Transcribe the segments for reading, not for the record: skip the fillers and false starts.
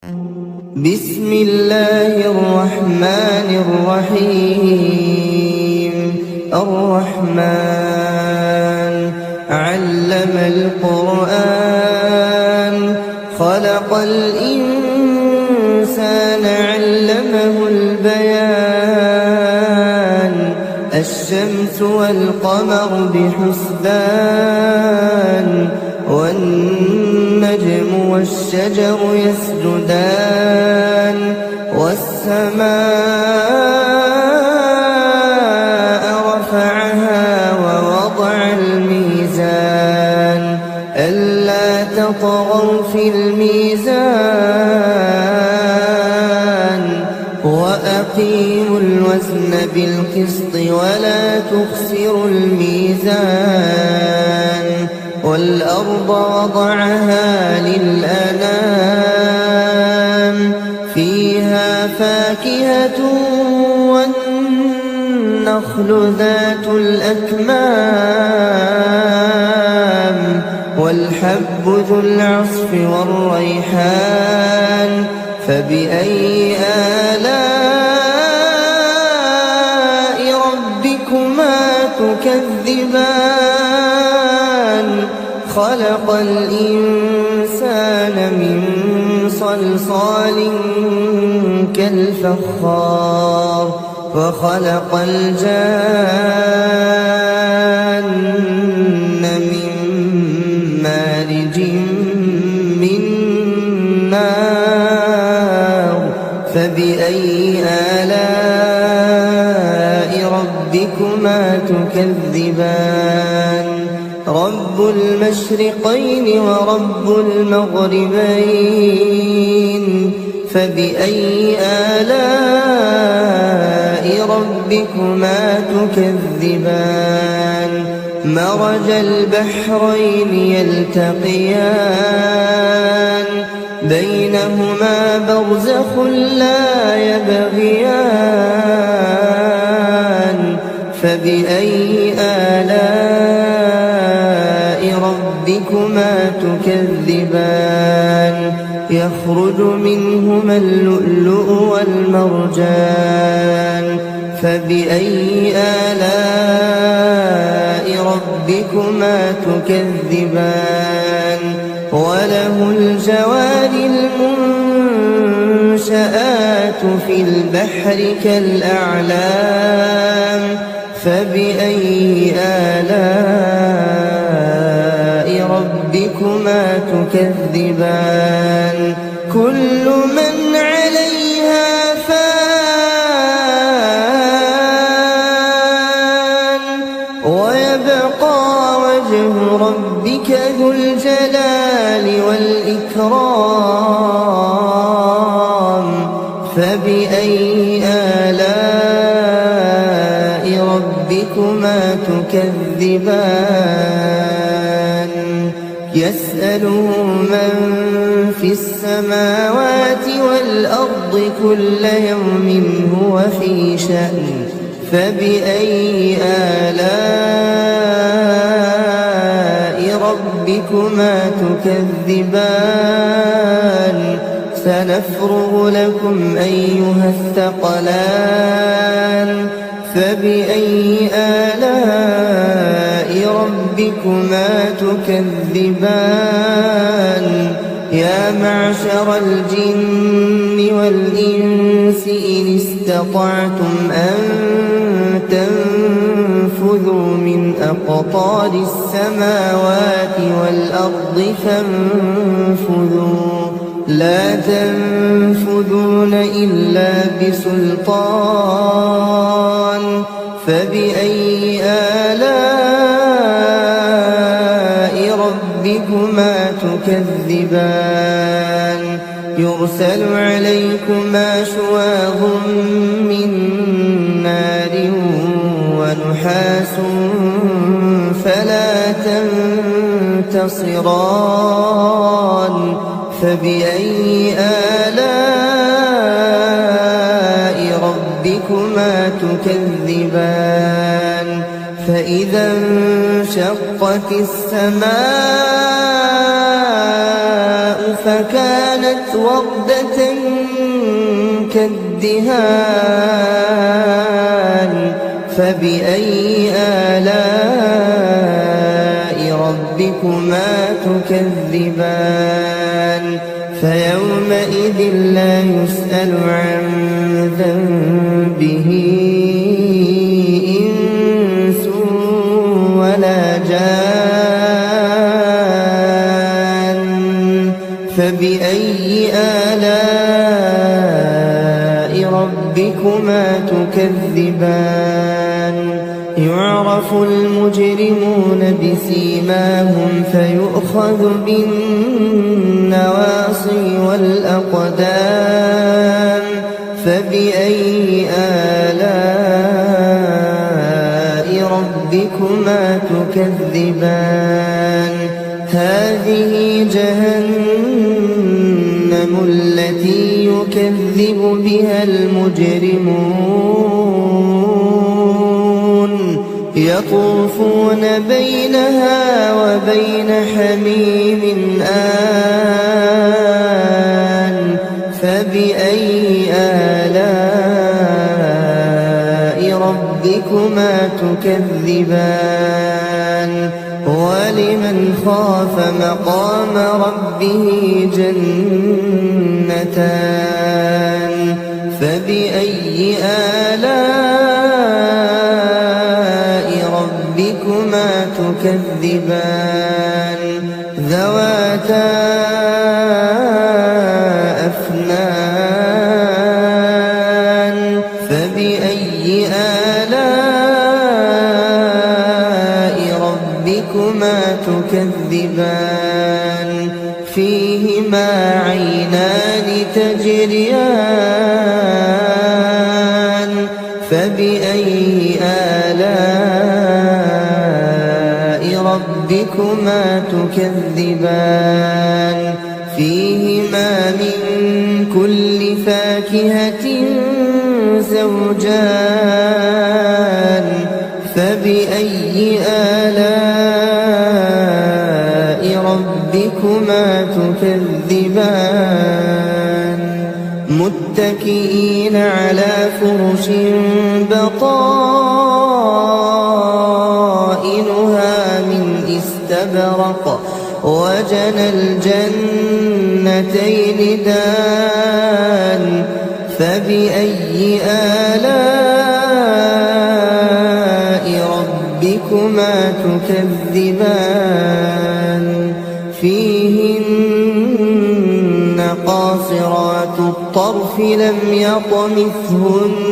بسم الله الرحمن الرحيم. الرحمن علم القرآن خلق الإنسان علمه البيان الشمس والقمر بحسبان والنجم والشجر يسجدان والسماء رفعها ووضع الميزان ألا تطغوا في الميزان وأقيموا الوزن بالقسط ولا تخسروا الميزان والأرض وضعها للأنام فيها فاكهة والنخل ذات الأكمام والحب ذو العصف والريحان فبأي آلاء ربكما تكذبان خلق الإنسان من صلصال كالفخار وخلق الجان من مارج من نار فبأي آلاء ربكما تكذبان رب المشرقين ورب المغربين فبأي آلاء ربكما تكذبان مرج البحرين يلتقيان بينهما برزخ لا يبغيان فبأي آلاء ربكما تكذبان يخرج منهما اللؤلؤ والمرجان فبأي آلاء ربكما تكذبان وله الجوار المنشآت في البحر كالأعلام فبأي آلاء ربكما تكذبان كل من عليها فان ويبقى وجه ربك ذو الجلال والإكرام فبأي آلاء ربكما تكذبان يسأله من في السماوات والأرض كل يوم هو في شأن فبأي آلاء ربكما تكذبان سنفرغ لكم أيها الثقلان فبأي آلاء ربكما تكذبان يا معشر الجن والإنس إن استطعتم أن تنفذوا من أقطار السماوات والأرض فانفذوا لا تنفذون إلا بسلطان فبأي آلاء ربكما تكذبان يرسل عليكما شواظ من نار ونحاس فلا تنتصران فبأي آلاء ربكما تكذبان فإذا انشقت السماء فكانت وردة كالدهان فبأي آلاء ربكما تكذبان فيومئذ لا يسأل عن ذنبه إنس ولا جان فبأي آلاء ربكما تكذبان يعرف المجرمون بسيماهم فيؤخذ بالنواصي والأقدام فبأي آلاء ربكما تكذبان هذه جهنم التي يكذب بها المجرمون يطوفون بينها وبين حميم آن فبأي آلاء ربكما تكذبان ولمن خاف مقام ربه جنتان فبأي آلاء ربكما تكذبان ذواتا أفنان فبأي آلاء ربكما تكذبان فيهما عينان تجريان فبأي آلاء ربكما تكذبان فيهما من كل فاكهة زوجان فبأي آلاء ربكما تكذبان متكئين على فرش بطائنها من استبرق وجنى الجنتين دان فبأي آلاء ربكما تكذبان فيهن قاصرات الطرف لم يطمثهن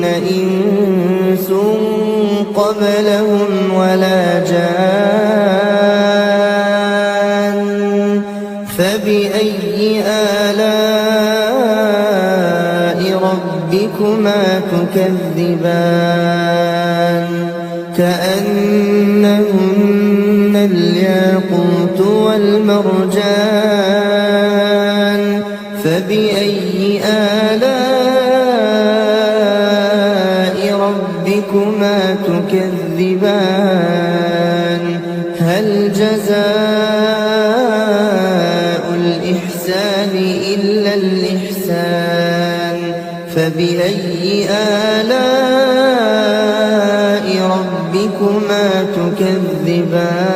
إنس قبلهم ولا جان فبأي آلاء ربكما تكذبان كأنهن الياقوت والمرجان فبأي آلاء ربكما تكذبان هل جزاء الإحسان إلا الإحسان فبأي آلاء ربكما تكذبان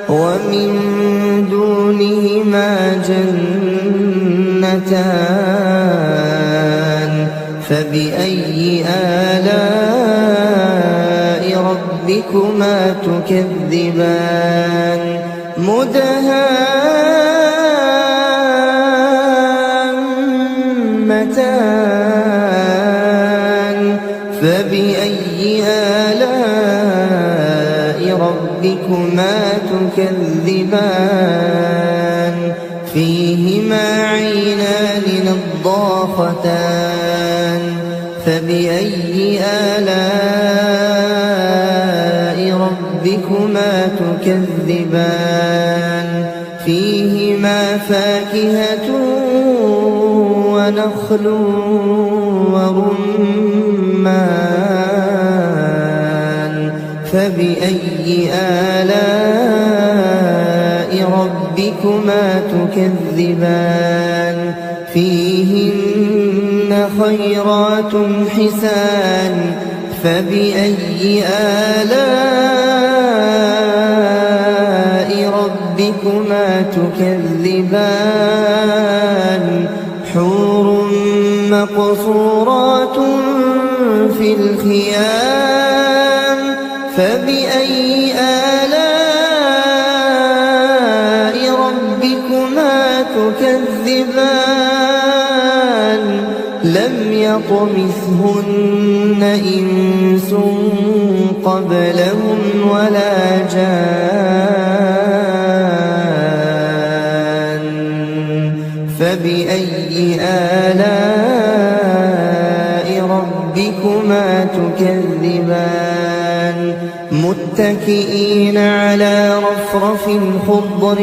ومن دونهما جنتان فبأي آلاء ربكما تكذبان مدهامتان فبأي آلاء ربكما تكذبان فيهما عينان نضاختان فبأي آلاء ربكما تكذبان فيهما فاكهة ونخل ورمان فبأي آلاء ربكما تكذبان فيهن خيرات حسان فبأي آلاء ربكما تكذبان حور مقصورات في الخيام فبأي آلاء ربكما تكذبان لم يطمثهن إنس قبلهم ولا جان فبأي آلاء ربكما تكذبان متكئين على رفرف خضر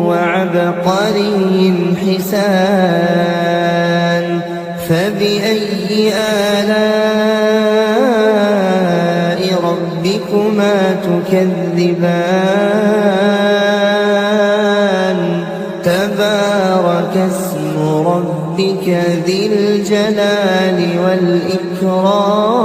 وعبقري حسان فبأي آلاء ربكما تكذبان تبارك اسم ربك ذي الجلال والإكرام